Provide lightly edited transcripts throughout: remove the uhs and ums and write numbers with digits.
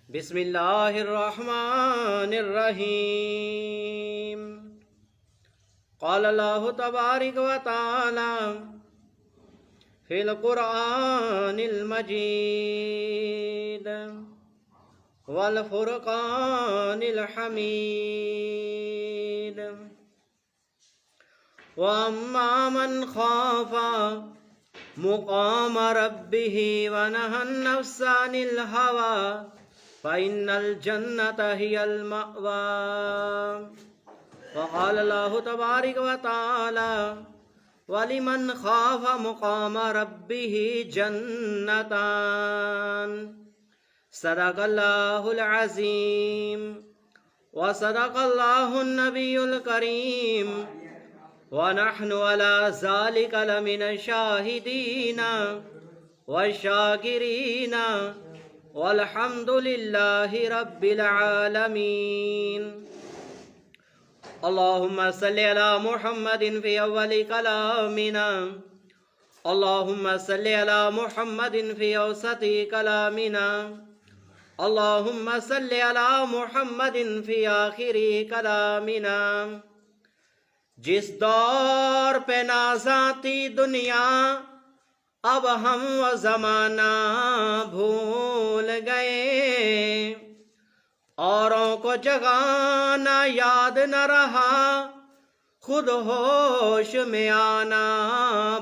بسم اللہ الرحمن الرحیم قال اللہ تبارک و تعالی فی القرآن المجید والفرقان الحمید وَأَمَّا مَنْ خَافَ مُقَامَ رَبِّهِ وَنَهَى النَّفْسَ عَنِ الْهَوَى فَإِنَّ الْجَنَّةَ هِيَ الْمَأْوَى وقال اللہ تبارک و تعالی وَلِمَنْ خَافَ مُقَامَ رَبِّهِ جَنَّتَانِ صدق اللہ العظیم وصدق اللہ النبی الکریم وَنَحْنُ عَلَى ذَلِكَ لَمِنَ الشَّاهِدِينَ وَالشَّاكِرِينَ وَالْحَمْدُ لِلَّهِ رَبِّ الْعَالَمِينَ اللهم صل على محمد في أول كلامنا اللهم صل على محمد في أوسط كلامنا اللهم صل على محمد في آخر كلامنا جس دور پہ نازاتی دنیا اب ہم و زمانہ بھول گئے اوروں کو جگانا یاد نہ رہا خود ہوش میں آنا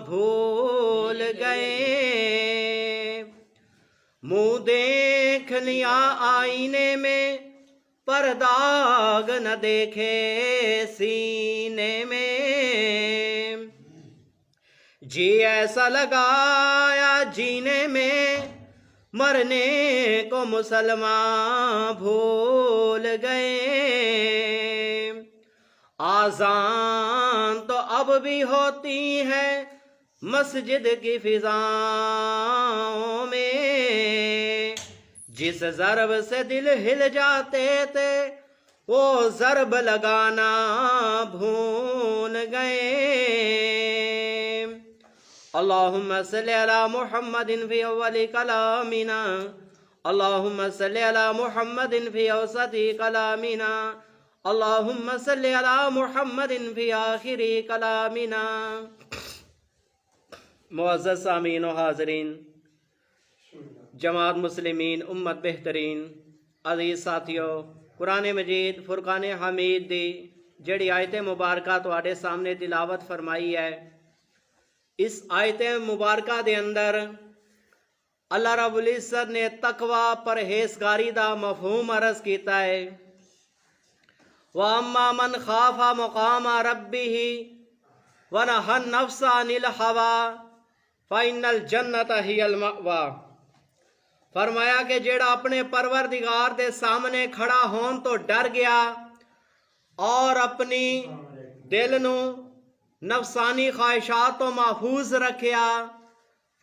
بھول گئے منہ دیکھ لیا آئینے میں پر داغ نہ دیکھے سینے میں جی ایسا لگایا جینے میں مرنے کو مسلمان بھول گئے آذان تو اب بھی ہوتی ہے مسجد کی فضاؤں میں جس ضرب سے دل ہل جاتے تھے وہ ضرب لگانا بھول گئے اللہم صلی علی محمد فی اول کلامنا اللہم صلی علی محمد فی اوسط کلامنا اللہم صلی علی محمد فی آخر کلامنا معزز سامعین و حاضرین جماعت مسلمین امت بہترین عزیز ساتھیو قرآن مجید فرقان حمید دی جڑی آیت مبارکہ تواڈے سامنے تلاوت فرمائی ہے اس آیت مبارکہ دے اندر اللہ رب العزت نے تقوی پرہیزگاری دا مفہوم عرض کیتا ہے وَأَمَّا مَنْ خَافَ مَقَامَ رَبِّهِ وَنَهَى النَّفْسَ عَنِ الْهَوَى فَإِنَّ الْجَنَّةَ هِيَ الْمَأْوَى فرمایا کہ جیڑا اپنے پروردگار دے سامنے کھڑا ہون تو ڈر گیا اور اپنی دل نو نفسانی خواہشات تو محفوظ رکھیا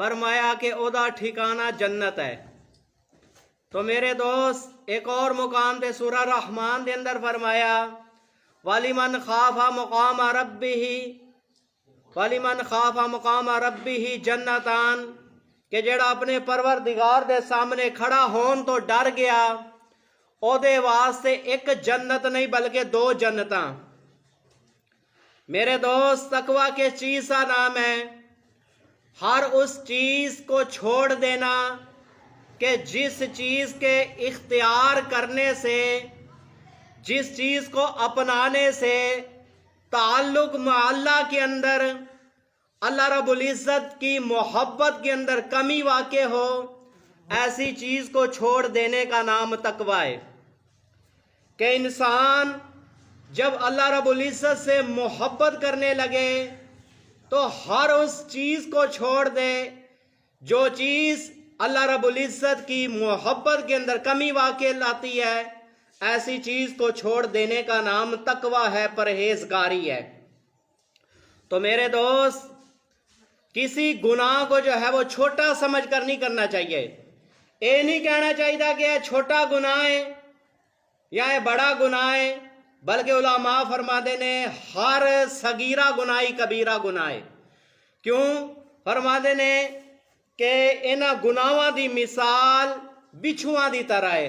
فرمایا کہ او دا ٹھکانہ جنت ہے تو میرے دوست ایک اور مقام دے سورہ رحمان دے اندر فرمایا وَلِمَنْ خَافَ مُقَامَ رَبِّهِ وَلِمَنْ خَافَ مُقَامَ رَبِّهِ جَنَّتَانِ کہ جیڑا اپنے پروردگار دے سامنے کھڑا ہون تو ڈر گیا او دے واسطے ایک جنت نہیں بلکہ دو جنتاں میرے دوست تقوی کے چیز کا نام ہے ہر اس چیز کو چھوڑ دینا کہ جس چیز کے اختیار کرنے سے جس چیز کو اپنانے سے تعلق مع اللہ کے اندر اللہ رب العزت کی محبت کے اندر کمی واقع ہو ایسی چیز کو چھوڑ دینے کا نام تقوی ہے کہ انسان جب اللہ رب العزت سے محبت کرنے لگے تو ہر اس چیز کو چھوڑ دے جو چیز اللہ رب العزت کی محبت کے اندر کمی واقع لاتی ہے ایسی چیز کو چھوڑ دینے کا نام تقوی ہے پرہیزگاری ہے تو میرے دوست کسی گناہ کو جو ہے وہ چھوٹا سمجھ کر نہیں کرنا چاہیے یہ نہیں کہنا چاہیے کہ یہ چھوٹا گناہ ہے یا یہ بڑا گناہ ہے بلکہ علماء فرماتے ہیں ہر صغیرہ گناہی کبیرہ گناہ ہے کیوں فرماتے ہیں کہ انہاں گناہاں دی مثال بچھواں دی طرح ہے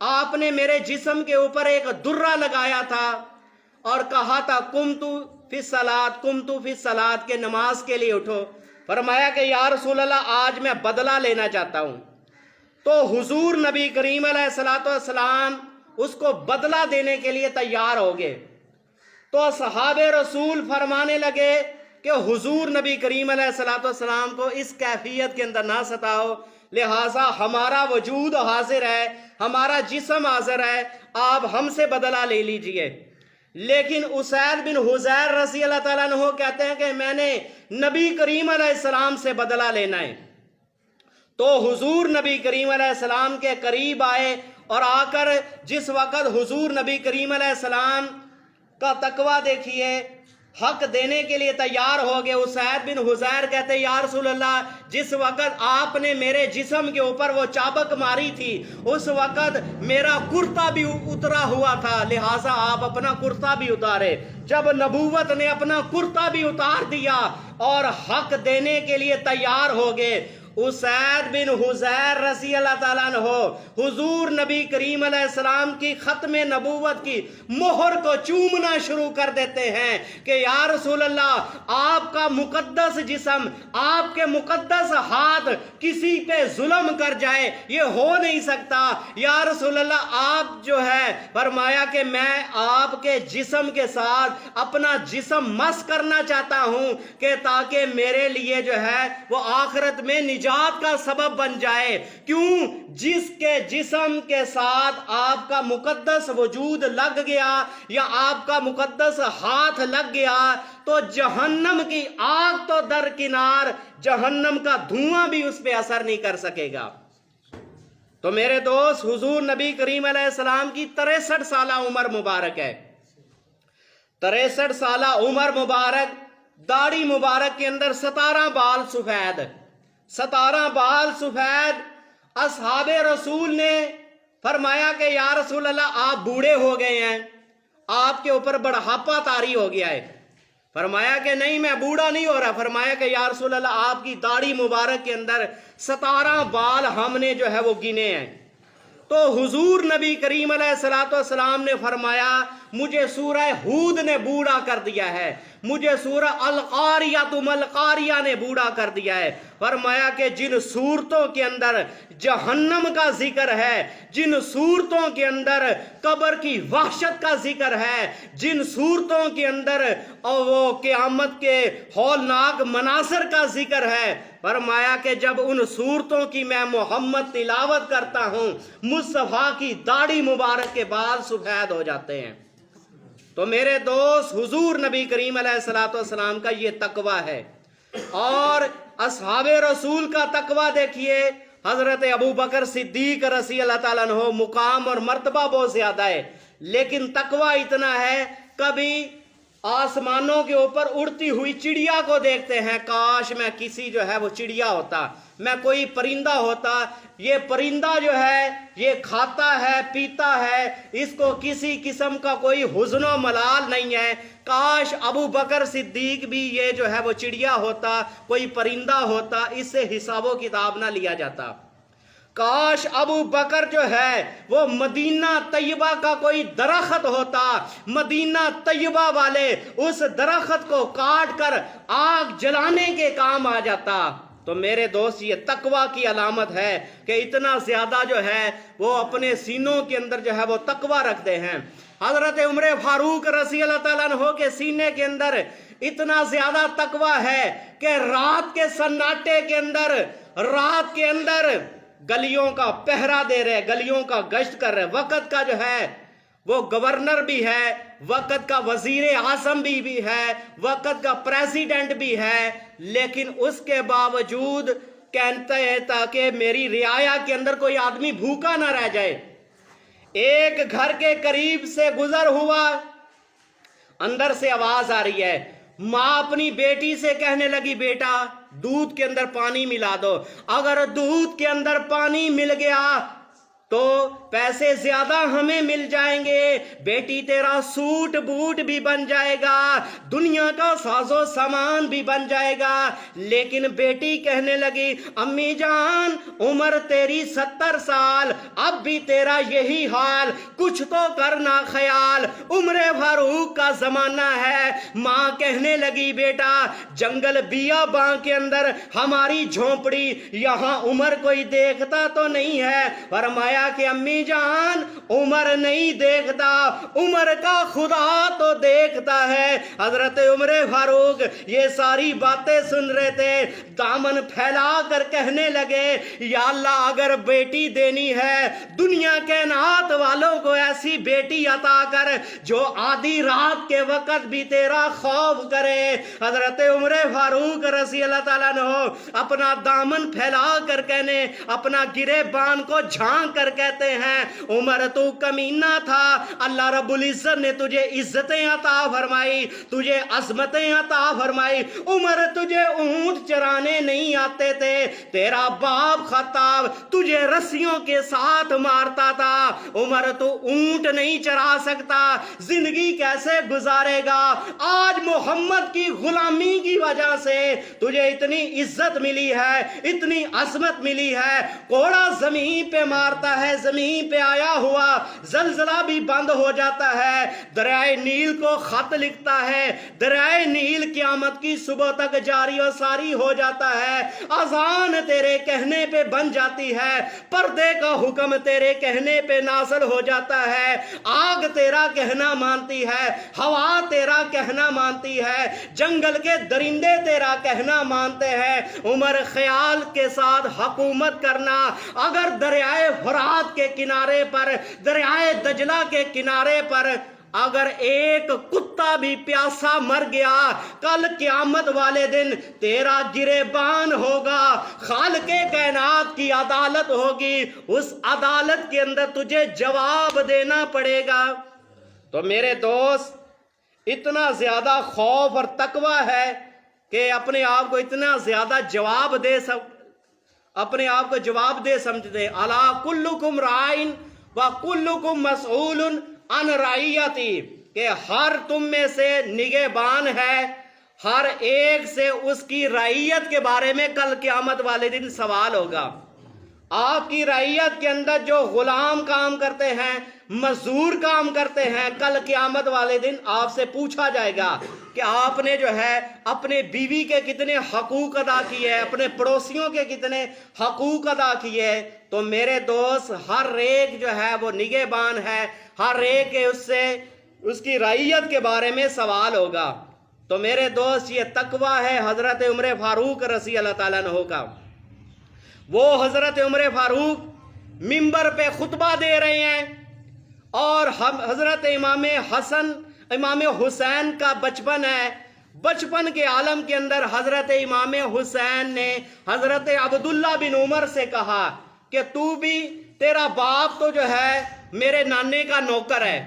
آپ نے میرے جسم کے اوپر ایک درہ لگایا تھا اور کہا تھا قمتو فی الصلاۃ قمتو فی الصلاۃ کہ نماز کے لیے اٹھو۔ فرمایا کہ یا رسول اللہ آج میں بدلہ لینا چاہتا ہوں۔ تو حضور نبی کریم علیہ الصلوۃ والسلام اس کو بدلہ دینے کے لیے تیار ہو گئے۔ تو اصحاب رسول فرمانے لگے کہ حضور نبی کریم علیہ الصلوۃ والسلام کو اس کیفیت کے اندر نہ ستاؤ، لہٰذا ہمارا وجود حاضر ہے، ہمارا جسم حاضر ہے، آپ ہم سے بدلہ لے لیجئے۔ لیکن اسید بن حضیر رضی اللہ تعالیٰ عنہ کہتے ہیں کہ میں نے نبی کریم علیہ السلام سے بدلہ لینا ہے۔ تو حضور نبی کریم علیہ السلام کے قریب آئے اور آ کر جس وقت حضور نبی کریم علیہ السلام کا تقویٰ دیکھیے، حق دینے کے لیے تیار ہو گئے۔ اسید بن حضیر کہتے یا رسول اللہ جس وقت آپ نے میرے جسم کے اوپر وہ چابک ماری تھی اس وقت میرا کرتا بھی اترا ہوا تھا، لہٰذا آپ اپنا کرتا بھی اتارے۔ جب نبوت نے اپنا کرتا بھی اتار دیا اور حق دینے کے لیے تیار ہو گئے، اسید بن حضیر رضی اللہ تعالیٰ عنہ حضور نبی کریم علیہ السلام کی ختم نبوت کی مہر کو چومنا شروع کر دیتے ہیں کہ یا رسول اللہ آپ کا مقدس جسم، آپ کے مقدس ہاتھ کسی پہ ظلم کر جائے، یہ ہو نہیں سکتا۔ یا رسول اللہ آپ جو ہے فرمایا کہ میں آپ کے جسم کے ساتھ اپنا جسم مس کرنا چاہتا ہوں کہ تاکہ میرے لیے جو ہے وہ آخرت میں نجات کا سبب بن جائے۔ کیوں؟ جس کے جسم کے ساتھ آپ کا مقدس وجود لگ گیا یا آپ کا مقدس ہاتھ لگ گیا تو جہنم کی آگ تو درکنار، جہنم کا دھواں بھی اس پہ اثر نہیں کر سکے گا۔ تو میرے دوست حضور نبی کریم علیہ السلام کی 63 سالہ عمر مبارک ہے۔ 63 سالہ عمر مبارک، داڑھی مبارک کے اندر 17 بال سفید، 17 بال سفید۔ اصحاب رسول نے فرمایا کہ یا رسول اللہ آپ بوڑھے ہو گئے ہیں، آپ کے اوپر بڑھاپا طاری ہو گیا ہے۔ فرمایا کہ نہیں میں بوڑھا نہیں ہو رہا۔ فرمایا کہ یا رسول اللہ آپ کی داڑھی مبارک کے اندر 17 بال ہم نے جو ہے وہ گنے ہیں۔ تو حضور نبی کریم علیہ الصلوۃ والسلام نے فرمایا مجھے سورہ ہود نے بوڑھا کر دیا ہے، مجھے سورہ القاریۃ ملقاریہ نے بوڑھا کر دیا ہے۔ فرمایا کہ جن صورتوں کے اندر جہنم کا ذکر ہے، جن صورتوں کے اندر قبر کی وحشت کا ذکر ہے، جن صورتوں کے اندر وہ قیامت کے ہولناک مناظر کا ذکر ہے، فرمایا کہ جب ان صورتوں کی میں محمد تلاوت کرتا ہوں مصطفیٰ کی داڑھی مبارک کے بال سفید ہو جاتے ہیں۔ تو میرے دوست حضور نبی کریم علیہ الصلوۃ والسلام کا یہ تقویٰ ہے۔ اور اصحاب رسول کا تقویٰ دیکھیے، حضرت ابوبکر صدیق رضی اللہ تعالیٰ عنہ مقام اور مرتبہ بہت زیادہ ہے، لیکن تقویٰ اتنا ہے کبھی آسمانوں کے اوپر اڑتی ہوئی چڑیا کو دیکھتے ہیں، کاش میں کسی جو ہے وہ چڑیا ہوتا، میں کوئی پرندہ ہوتا۔ یہ پرندہ جو ہے یہ کھاتا ہے پیتا ہے، اس کو کسی قسم کا کوئی حزن و ملال نہیں ہے۔ کاش ابو بکر صدیق بھی یہ جو ہے وہ چڑیا ہوتا، کوئی پرندہ ہوتا، اس سے حساب و کتاب نہ لیا جاتا۔ کاش ابو بکر جو ہے وہ مدینہ طیبہ کا کوئی درخت ہوتا، مدینہ طیبہ والے اس درخت کو کاٹ کر آگ جلانے کے کام آ جاتا۔ تو میرے دوست یہ تقویٰ کی علامت ہے کہ اتنا زیادہ جو ہے وہ اپنے سینوں کے اندر جو ہے وہ تقویٰ رکھتے ہیں۔ حضرت عمر فاروق رضی اللہ تعالیٰ عنہ کے سینے کے اندر اتنا زیادہ تقویٰ ہے کہ رات کے سناٹے کے اندر، رات کے اندر گلیوں کا پہرا دے رہے، گلیوں کا گشت کر رہے، وقت کا جو ہے وہ گورنر بھی ہے، وقت کا وزیر اعظم بھی ہے، وقت کا پریزیڈنٹ بھی ہے، لیکن اس کے باوجود کہتے ہیں تاکہ میری رعایا کے اندر کوئی آدمی بھوکا نہ رہ جائے۔ ایک گھر کے قریب سے گزر ہوا، اندر سے آواز آ رہی ہے، ماں اپنی بیٹی سے کہنے لگی بیٹا دودھ کے اندر پانی ملا دو، اگر دودھ کے اندر پانی مل گیا تو پیسے زیادہ ہمیں مل جائیں گے، بیٹی تیرا سوٹ بوٹ بھی بن جائے گا، دنیا کا ساز و سامان بھی بن جائے گا۔ لیکن بیٹی کہنے لگی امی جان عمر تیری 70 سال، اب بھی تیرا یہی حال، کچھ تو کرنا خیال، عمر فاروق کا زمانہ ہے۔ ماں کہنے لگی بیٹا جنگل بیاباں کے اندر ہماری جھونپڑی، یہاں عمر کوئی دیکھتا تو نہیں ہے۔ فرمایا کہ امی جان عمر نہیں دیکھتا، عمر کا خدا تو دیکھتا ہے۔ حضرت عمر فاروق یہ ساری باتیں سن رہے تھے، دامن پھیلا کر کہنے لگے یا اللہ اگر بیٹی دینی ہے دنیا کائنات والوں کو ایسی بیٹی عطا کر جو آدھی رات کے وقت بھی تیرا خوف کرے۔ حضرت عمر فاروق رضی اللہ تعالیٰ عنہ اپنا دامن پھیلا کر کہنے، اپنا گرے بان کو جھانک کر کہتے ہیں عمر تو کمینہ تھا، اللہ رب العزت نے تجھے عزتیں عطا فرمائی، تجھے عظمتیں عطا فرمائی۔ عمر تجھے اونٹ چرانے نہیں آتے تھے، تیرا باپ خطاب تجھے رسیوں کے ساتھ مارتا تھا، عمر تو اونٹ نہیں چرا سکتا، زندگی کیسے گزارے گا؟ آج محمد کی غلامی کی وجہ سے تجھے اتنی عزت ملی ہے، اتنی عظمت ملی ہے، کوڑا زمین پہ مارتا ہے، زمین پہ آیا ہوا زلزلہ بھی بند ہو جاتا ہے، دریائے نیل کو خط لکھتا ہے، دریائے نیل قیامت کی صبح تک جاری و ساری ہو جاتا ہے، اذان تیرے کہنے پہ بن جاتی ہے، پردے کا حکم تیرے کہنے پہ نازل ہو جاتا ہے، آگ تیرا کہنا مانتی ہے، ہوا تیرا کہنا مانتی ہے، جنگل کے درندے تیرا کہنا مانتے ہیں۔ عمر خیال کے ساتھ حکومت کرنا، اگر دریائے فرات کے کنارے پر، دریائے دجلہ کے کنارے پر اگر ایک کتا بھی پیاسا مر گیا، کل قیامت والے دن تیرا گریبان ہوگا، خالق کائنات کی عدالت ہوگی، اس عدالت کے اندر تجھے جواب دینا پڑے گا۔ تو میرے دوست اتنا زیادہ خوف اور تقوی ہے کہ اپنے آپ کو اتنا زیادہ اپنے آپ کو جواب دے سمجھتے، الا کلکم رائن وکلکم مسئول عن رعیتی، کہ ہر تم میں سے نگہبان ہے، ہر ایک سے اس کی رعیت کے بارے میں کل قیامت والے دن سوال ہوگا۔ آپ کی رعیت کے اندر جو غلام کام کرتے ہیں، مزدور کام کرتے ہیں، کل قیامت والے دن آپ سے پوچھا جائے گا کہ آپ نے جو ہے اپنے بیوی کے کتنے حقوق ادا کیے، اپنے پڑوسیوں کے کتنے حقوق ادا کیے۔ تو میرے دوست ہر ایک جو ہے وہ نگہبان ہے، ہر ایک اس کی رعیت کے بارے میں سوال ہوگا۔ تو میرے دوست یہ تقوی ہے حضرت عمر فاروق رضی اللہ تعالیٰ عنہ کا۔ وہ حضرت عمر فاروق منبر پہ خطبہ دے رہے ہیں اور حضرت امام حسین کا بچپن ہے، بچپن کے عالم کے اندر حضرت امام حسین نے حضرت عبداللہ بن عمر سے کہا کہ تو بھی، تیرا باپ تو جو ہے میرے نانے کا نوکر ہے۔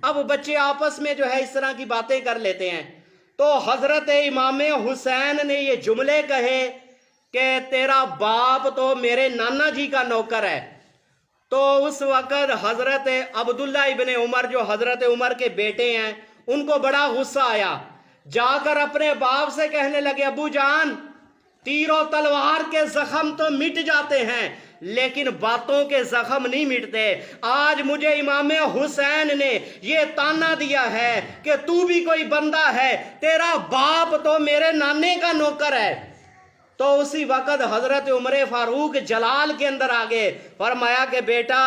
اب بچے آپس میں جو ہے اس طرح کی باتیں کر لیتے ہیں، تو حضرت امام حسین نے یہ جملے کہے کہ تیرا باپ تو میرے نانا جی کا نوکر ہے۔ تو اس وقت حضرت عبداللہ ابن عمر جو حضرت عمر کے بیٹے ہیں ان کو بڑا غصہ آیا، جا کر اپنے باپ سے کہنے لگے ابو جان تیر و تلوار کے زخم تو مٹ جاتے ہیں لیکن باتوں کے زخم نہیں مٹتے۔ آج مجھے امام حسین نے یہ تانا دیا ہے کہ تو بھی کوئی بندہ ہے، تیرا باپ تو میرے نانے کا نوکر ہے۔ تو اسی وقت حضرت عمر فاروق جلال کے اندر آگے فرمایا کہ بیٹا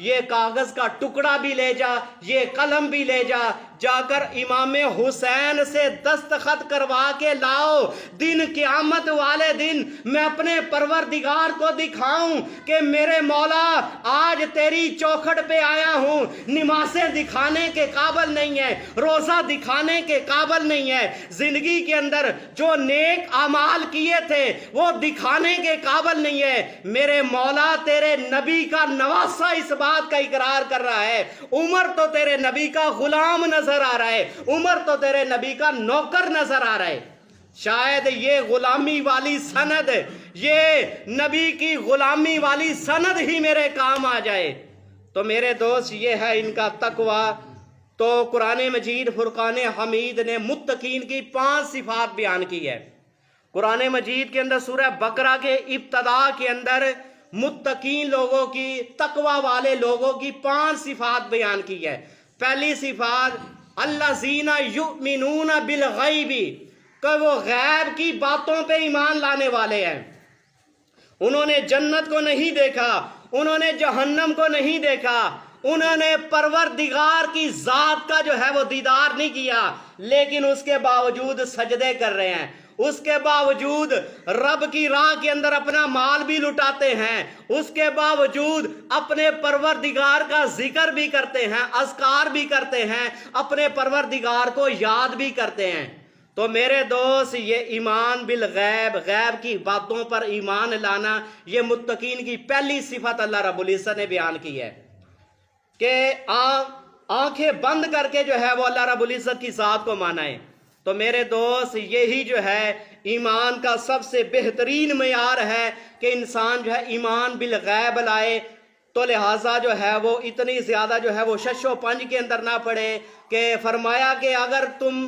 یہ کاغذ کا ٹکڑا بھی لے جا، یہ قلم بھی لے جا، جا کر امام حسین سے دستخط کروا کے لاؤ، دن قیامت والے دن میں اپنے پروردگار کو دکھاؤں کہ میرے مولا آج تیری چوکھٹ پہ آیا ہوں، نمازیں دکھانے کے قابل نہیں ہے، روزہ دکھانے کے قابل نہیں ہے، زندگی کے اندر جو نیک اعمال کیے تھے وہ دکھانے کے قابل نہیں ہے، میرے مولا تیرے نبی کا نواسہ اس بات کا اقرار کر رہا ہے، عمر تو تیرے نبی کا غلام نظر آ رہا ہے، عمر تو تیرے نبی کا نوکر نظر آ رہا ہے۔ شاید یہ غلامی والی سند، یہ نبی کی غلامی والی سند ہی میرے کام آ جائے۔ تو میرے دوست یہ ہے ان کا تقوی۔ تو قرآن مجید فرقان حمید نے متقین کی 5 صفات بیان کی ہے۔ قرآن مجید کے اندر سورہ بقرہ کے ابتدا کے اندر متقین لوگوں کی، تقوی والے لوگوں کی 5 صفات بیان کی ہے۔ پہلی صفات الذین یؤمنون بالغیب، کہ وہ غیب کی باتوں پہ ایمان لانے والے ہیں۔ انہوں نے جنت کو نہیں دیکھا، انہوں نے جہنم کو نہیں دیکھا، انہوں نے پروردگار کی ذات کا جو ہے وہ دیدار نہیں کیا، لیکن اس کے باوجود سجدے کر رہے ہیں، اس کے باوجود رب کی راہ کے اندر اپنا مال بھی لٹاتے ہیں، اس کے باوجود اپنے پروردگار کا ذکر بھی کرتے ہیں، اذکار بھی کرتے ہیں، اپنے پروردگار کو یاد بھی کرتے ہیں۔ تو میرے دوست یہ ایمان بالغیب، غیب کی باتوں پر ایمان لانا، یہ متقین کی پہلی صفت اللہ رب العزت نے بیان کی ہے کہ آنکھیں بند کر کے جو ہے وہ اللہ رب العزت کی ذات کو مانا ہے۔ تو میرے دوست یہی جو ہے ایمان کا سب سے بہترین معیار ہے کہ انسان جو ہے ایمان بالغیب لائے۔ تو لہٰذا جو ہے وہ اتنی زیادہ جو ہے وہ شش و پنج کے اندر نہ پڑے کہ فرمایا کہ اگر تم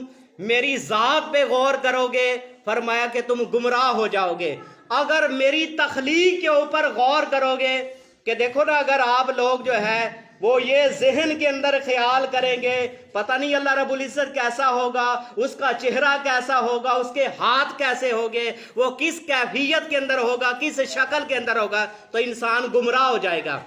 میری ذات پہ غور کرو گے، فرمایا کہ تم گمراہ ہو جاؤ گے۔ اگر میری تخلیق کے اوپر غور کرو گے کہ دیکھو نا، اگر آپ لوگ جو ہے وہ یہ ذہن کے اندر خیال کریں گے پتہ نہیں اللہ رب العزت کیسا ہوگا، اس کا چہرہ کیسا ہوگا، اس کے ہاتھ کیسے ہوگے، وہ کس کیفیت کے اندر ہوگا، کس شکل کے اندر ہوگا، تو انسان گمراہ ہو جائے گا۔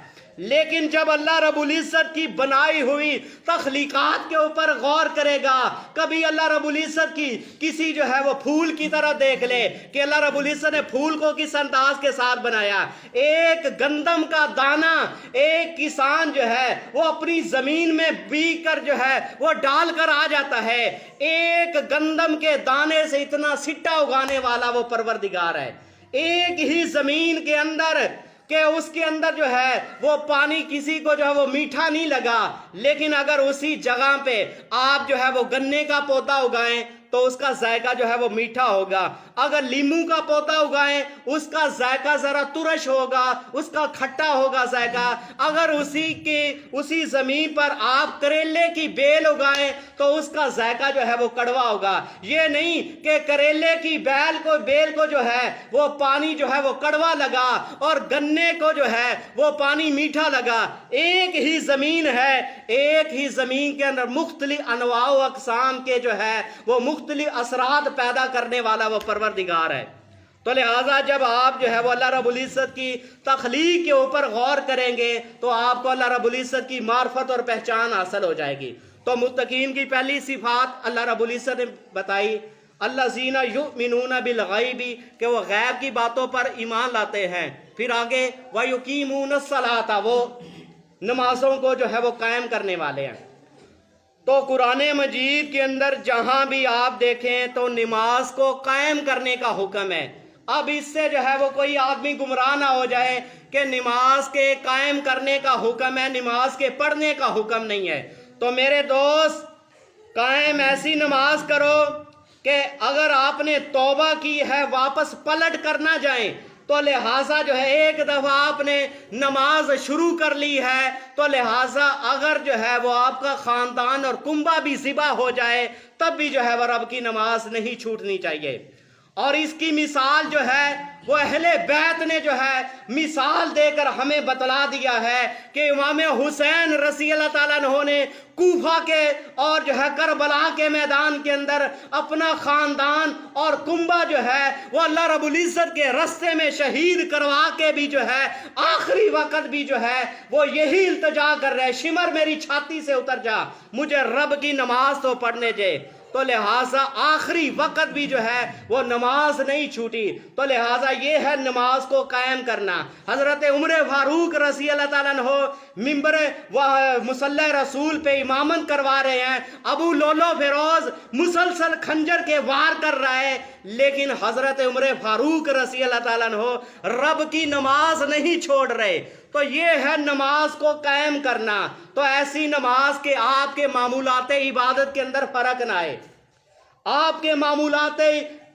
لیکن جب اللہ رب العزت کی بنائی ہوئی تخلیقات کے اوپر غور کرے گا، کبھی اللہ رب العزت کی کسی جو ہے وہ پھول کی طرح دیکھ لے کہ اللہ رب العزت نے پھول کو کس انداز کے ساتھ بنایا۔ ایک گندم کا دانہ ایک کسان جو ہے وہ اپنی زمین میں بیج کر جو ہے وہ ڈال کر آ جاتا ہے، ایک گندم کے دانے سے اتنا سٹا اگانے والا وہ پروردگار ہے۔ ایک ہی زمین کے اندر کہ اس کے اندر جو ہے وہ پانی کسی کو جو ہے وہ میٹھا نہیں لگا، لیکن اگر اسی جگہ پہ آپ جو ہے وہ گنے کا پودا اگائیں تو اس کا ذائقہ جو ہے وہ میٹھا ہوگا۔ اگر لیمو کا پودا اگائیں اس کا ذائقہ ذرا ترش ہوگا، اس کا کھٹا ہوگا ذائقہ۔ اگر اسی زمین پر آپ کریلے کی بیل اگائیں تو اس کا ذائقہ جو ہے وہ کڑوا ہوگا۔ یہ نہیں کہ کریلے کی بیل کو جو ہے وہ پانی جو ہے وہ کڑوا لگا اور گنے کو جو ہے وہ پانی میٹھا لگا۔ ایک ہی زمین ہے، ایک ہی زمین کے اندر مختلف انواع و اقسام کے جو ہے وہ مختلف اثرات پیدا کرنے والا وہ پروردگار ہے۔ تو لہٰذا جب آپ جو ہے وہ اللہ رب العزت کی تخلیق کے اوپر غور کریں گے تو آپ کو اللہ رب العزت کی معرفت اور پہچان حاصل ہو جائے گی۔ تو متقین کی پہلی صفات اللہ رب العزت نے بتائی الذین یؤمنون بالغیب، کہ وہ غیب کی باتوں پر ایمان لاتے ہیں۔ پھر آگے وَیُقِیمُونَ الصَّلَاةَ، وہ نمازوں کو جو ہے وہ قائم کرنے والے ہیں۔ تو قرآن مجید کے اندر جہاں بھی آپ دیکھیں تو نماز کو قائم کرنے کا حکم ہے۔ اب اس سے جو ہے وہ کوئی آدمی گمراہ نہ ہو جائے کہ نماز کے قائم کرنے کا حکم ہے، نماز کے پڑھنے کا حکم نہیں ہے۔ تو میرے دوست قائم ایسی نماز کرو کہ اگر آپ نے توبہ کی ہے واپس پلٹ کر نہ جائیں، تو لہٰذا جو ہے ایک دفعہ آپ نے نماز شروع کر لی ہے تو لہٰذا اگر جو ہے وہ آپ کا خاندان اور کنبہ بھی ذبح ہو جائے تب بھی جو ہے وہ رب کی نماز نہیں چھوٹنی چاہیے۔ اور اس کی مثال جو ہے وہ اہل بیت نے جو ہے مثال دے کر ہمیں بتلا دیا ہے کہ امام حسین رضی اللہ تعالیٰ عنہ نے کوفہ کے اور جو ہے کربلا کے میدان کے اندر اپنا خاندان اور کنبہ جو ہے وہ اللہ رب العزت کے رستے میں شہید کروا کے بھی جو ہے آخری وقت بھی جو ہے وہ یہی التجا کر رہے، شمر میری چھاتی سے اتر جا، مجھے رب کی نماز تو پڑھنے دے۔ تو لہٰذا آخری وقت بھی جو ہے وہ نماز نہیں چھوٹی۔ تو لہٰذا یہ ہے نماز کو قائم کرنا۔ حضرت عمر فاروق رضی اللہ تعالیٰ عنہ ممبر مصلی رسول پہ امامت کروا رہے ہیں، ابو لولو فیروز مسلسل خنجر کے وار کر رہا ہے، لیکن حضرت عمر فاروق رضی اللہ تعالیٰ عنہ رب کی نماز نہیں چھوڑ رہے۔ تو یہ ہے نماز کو قائم کرنا۔ تو ایسی نماز کہ آپ کے معمولات عبادت کے اندر فرق نہ آئے، آپ کے معمولات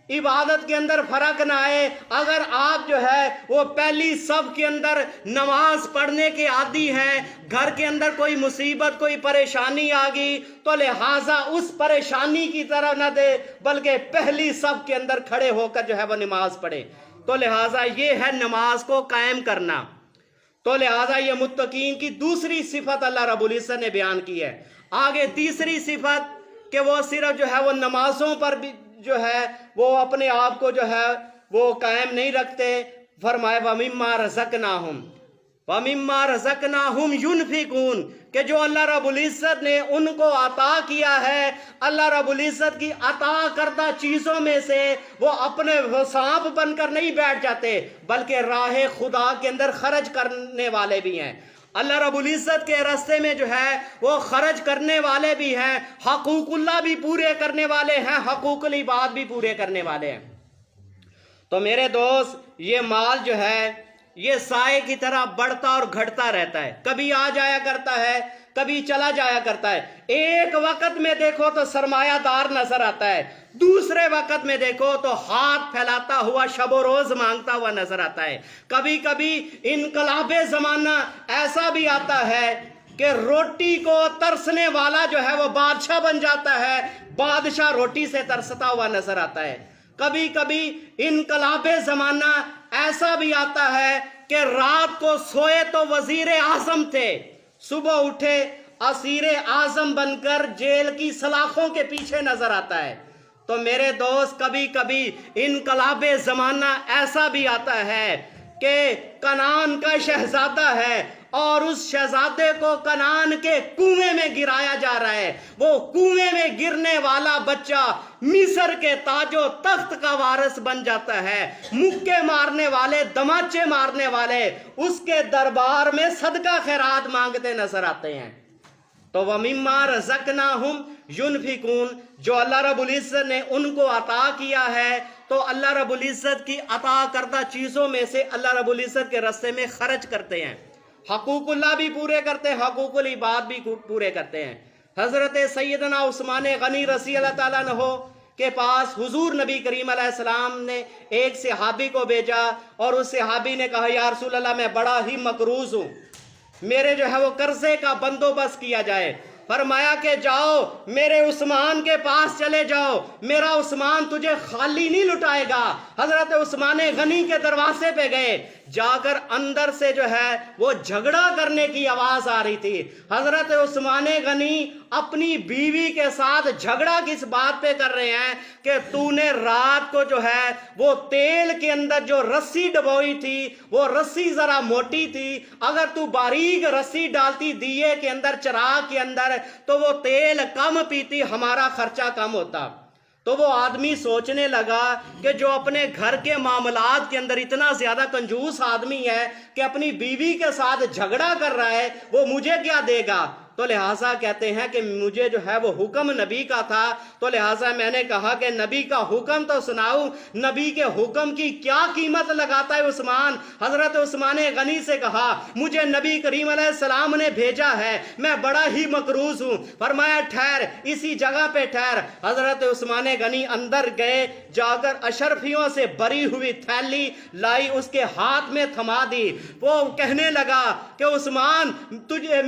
عبادت کے اندر فرق نہ آئے. اگر آپ جو ہے وہ پہلی صف کے اندر نماز پڑھنے کے عادی ہیں, گھر کے اندر کوئی مصیبت کوئی پریشانی آ گئی تو لہٰذا اس پریشانی کی طرف نہ دے بلکہ پہلی صف کے اندر کھڑے ہو کر جو ہے وہ نماز پڑھے. تو لہٰذا یہ ہے نماز کو قائم کرنا. تو لہٰذا یہ متقین کی دوسری صفت اللہ رب العزت نے بیان کی ہے. آگے تیسری صفت کہ وہ صرف جو ہے وہ نمازوں پر بھی جو ہے وہ اپنے آپ کو جو ہے وہ قائم نہیں رکھتے. فرمائے وَمِمَّا رَزَقْنَاهُمْ وَمِمَّا رَزَقْنَاهُمْ يُنْفِقُونَ کہ جو اللہ رب العزت نے ان کو عطا کیا ہے, اللہ رب العزت کی عطا کردہ چیزوں میں سے وہ اپنے سانپ بن کر نہیں بیٹھ جاتے بلکہ راہ خدا کے اندر خرچ کرنے والے بھی ہیں. اللہ رب العزت کے راستے میں جو ہے وہ خرچ کرنے والے بھی ہیں, حقوق اللہ بھی پورے کرنے والے ہیں, حقوق العباد بھی پورے کرنے والے ہیں. تو میرے دوست یہ مال جو ہے یہ سائے کی طرح بڑھتا اور گھٹتا رہتا ہے, کبھی آ جایا کرتا ہے کبھی چلا جایا کرتا ہے. ایک وقت میں دیکھو تو سرمایہ دار نظر آتا ہے, دوسرے وقت میں دیکھو تو ہاتھ پھیلاتا ہوا شب و روز مانگتا ہوا نظر آتا ہے. کبھی کبھی انقلاب زمانہ ایسا بھی آتا ہے کہ روٹی کو ترسنے والا جو ہے وہ بادشاہ بن جاتا ہے, بادشاہ روٹی سے ترستا ہوا نظر آتا ہے. کبھی کبھی انقلاب زمانہ ایسا بھی آتا ہے کہ رات کو سوئے تو وزیر اعظم تھے, صبح اٹھے اسیر اعظم بن کر جیل کی سلاخوں کے پیچھے نظر آتا ہے. تو میرے دوست کبھی کبھی انقلاب زمانہ ایسا بھی آتا ہے کہ کنعان کا شہزادہ ہے اور اس شہزادے کو کنعان کے کنویں میں گرایا جا رہا ہے. وہ کنویں میں گرنے والا بچہ مصر کے تاج و تخت کا وارث بن جاتا ہے. مکے مارنے والے دماچے مارنے والے اس کے دربار میں صدقہ خیرات مانگتے نظر آتے ہیں. تو وَمِمَّا رَزَقْنَاهُمْ يُنْفِقُونَ جو اللہ رب العزت نے ان کو عطا کیا ہے تو اللہ رب العزت کی عطا کردہ چیزوں میں سے اللہ رب العزت کے راستے میں خرچ کرتے ہیں, حقوق اللہ بھی پورے کرتے ہیں, حقوق العباد بھی پورے کرتے ہیں. حضرت سیدنا عثمان غنی رضی اللہ تعالیٰ عنہ کے پاس حضور نبی کریم علیہ السلام نے ایک صحابی کو بھیجا اور اس صحابی نے کہا یا رسول اللہ میں بڑا ہی مقروض ہوں, میرے جو ہے وہ قرضے کا بندوبست کیا جائے. فرمایا کہ جاؤ میرے عثمان کے پاس چلے جاؤ, میرا عثمان تجھے خالی نہیں لٹائے گا. حضرت عثمان غنی کے دروازے پہ گئے, جا کر اندر سے جو ہے وہ جھگڑا کرنے کی آواز آ رہی تھی. حضرت عثمان غنی اپنی بیوی کے ساتھ جھگڑا کس بات پہ کر رہے ہیں کہ تو نے رات کو جو ہے وہ تیل کے اندر جو رسی ڈبوئی تھی وہ رسی ذرا موٹی تھی, اگر تو باریک رسی ڈالتی دیے کے اندر چراغ کے اندر تو وہ تیل کم پیتی, ہمارا خرچہ کم ہوتا. تو وہ آدمی سوچنے لگا کہ جو اپنے گھر کے معاملات کے اندر اتنا زیادہ کنجوس آدمی ہے کہ اپنی بیوی کے ساتھ جھگڑا کر رہا ہے, وہ مجھے کیا دے گا. تو لہٰذا کہتے ہیں کہ مجھے جو ہے وہ حکم نبی کا تھا, تو لہٰذا میں نے کہا کہ نبی کا حکم تو سناؤ, نبی کے حکم کی کیا قیمت لگاتا ہے عثمان. حضرت عثمان غنی سے کہا مجھے نبی کریم علیہ السلام نے بھیجا ہے, میں بڑا ہی مقروض ہوں. فرمایا ٹھہر, اسی جگہ پہ ٹھہر. حضرت عثمان غنی اندر گئے, جا کر اشرفیوں سے بری ہوئی تھیلی لائی, اس کے ہاتھ میں تھما دی. وہ کہنے لگا کہ عثمان تجھے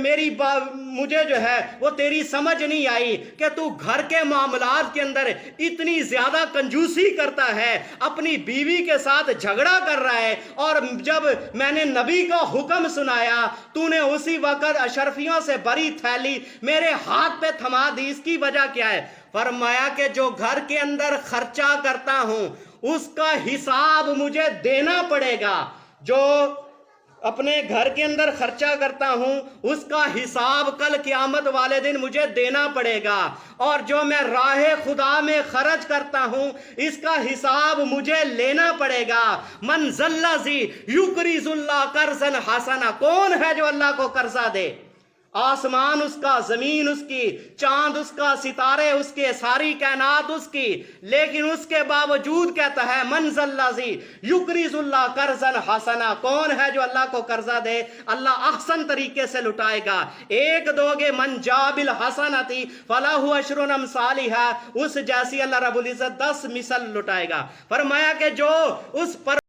مجھے جو ہے وہ تیری سمجھ نہیں آئی کہ تو گھر کے معاملات کے اندر اتنی زیادہ کنجوسی کرتا ہے, اپنی بیوی کے ساتھ جھگڑا کر رہا ہے, اور جب میں نے نبی کا حکم سنایا تو نے اسی وقت اشرفیوں سے بری تھیلی میرے ہاتھ پہ تھما دی, اس کی وجہ کیا ہے. فرمایا کہ جو گھر کے اندر خرچہ کرتا ہوں اس کا حساب مجھے دینا پڑے گا, جو اپنے گھر کے اندر خرچہ کرتا ہوں اس کا حساب کل قیامت والے دن مجھے دینا پڑے گا, اور جو میں راہ خدا میں خرچ کرتا ہوں اس کا حساب مجھے لینا پڑے گا. من ذی یقرض اللہ قرضا حسنا, کون ہے جو اللہ کو قرضہ دے. آسمان اس کا، زمین اس کی، چاند اس کا، ستارے اس کے، ساری کائنات اس کی، لیکن اس کے باوجود کہتا ہے من ذا الذی یقرض اللہ قرضا حسنا، کون ہے جو اللہ کو قرضہ دے، اللہ احسن طریقے سے لٹائے گا۔ ایک دو گے من جاء بالحسنۃ فلہ عشر امثالھا، اس جیسی اللہ رب العزت 10 مثل لٹائے گا۔ فرمایا کہ جو اس پر